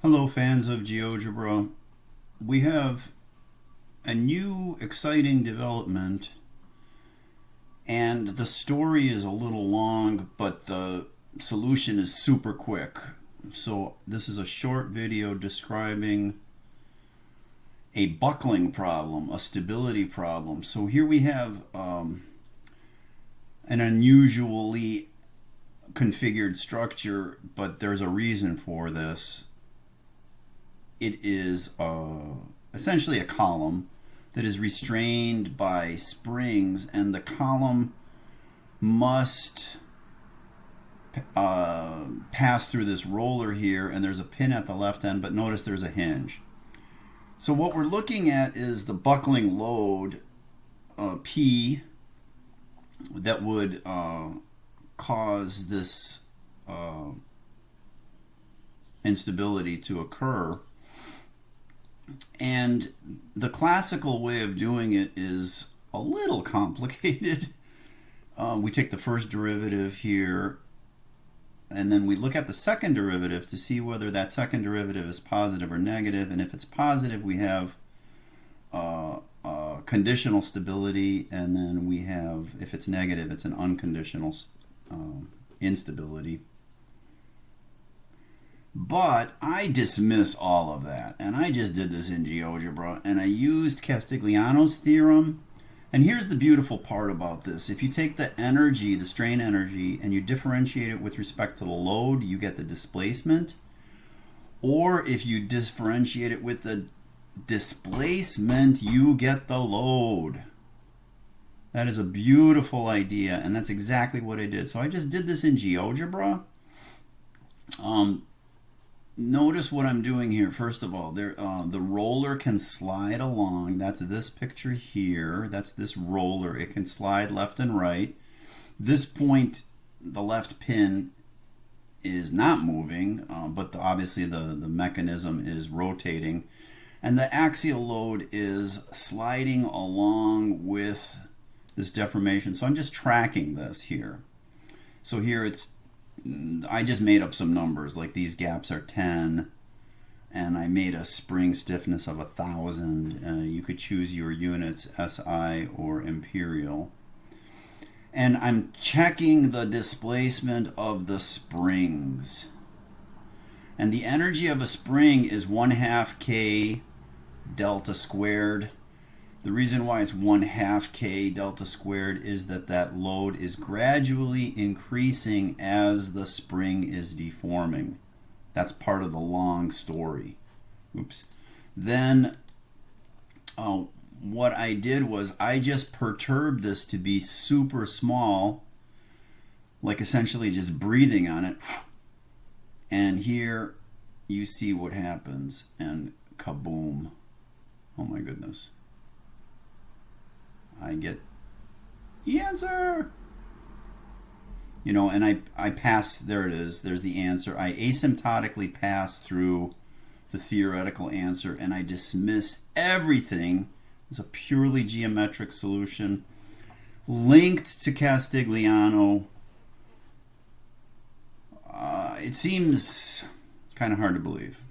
Hello, fans of GeoGebra. We have a new exciting development, and the story is a little long, but the solution is super quick. So, this is a short video describing a buckling problem, a stability problem. So, here we have an unusually configured structure, but there's a reason for this. It is essentially a column that is restrained by springs, and the column must pass through this roller here, and there's a pin at the left end, but notice there's a hinge. So what we're looking at is the buckling load, P, that would cause this instability to occur. And the classical way of doing it is a little complicated. We take the first derivative here, and then we look at the second derivative to see whether that second derivative is positive or negative. And if it's positive, we have conditional stability, and then we have, if it's negative, it's an unconditional instability. But I dismiss all of that, and I just did this in GeoGebra, and I used Castigliano's theorem. And here's the beautiful part about this. If you take the energy, the strain energy, and you differentiate it with respect to the load, you get the displacement. Or if you differentiate it with the displacement, you get the load. That is a beautiful idea, and that's exactly what I did. So I just did this in GeoGebra. Notice what I'm doing here. First of all, the roller can slide along. That's this picture here. That's this roller. It can slide left and right. This point, the left pin is not moving, but obviously the mechanism is rotating. And the axial load is sliding along with this deformation. So I'm just tracking this here. So here I just made up some numbers, like these gaps are 10, and I made a spring stiffness of 1,000. You could choose your units, SI or imperial. And I'm checking the displacement of the springs. And the energy of a spring is 1/2 K delta squared. The reason why it's 1/2 K delta squared is that load is gradually increasing as the spring is deforming. That's part of the long story. Oops. Then what I did was I just perturbed this to be super small, like essentially just breathing on it. And here you see what happens, and kaboom. Oh my goodness. I get the answer. You know, and I pass, there it is, there's the answer. I asymptotically pass through the theoretical answer, and I dismiss everything as a purely geometric solution linked to Castigliano. It seems kind of hard to believe.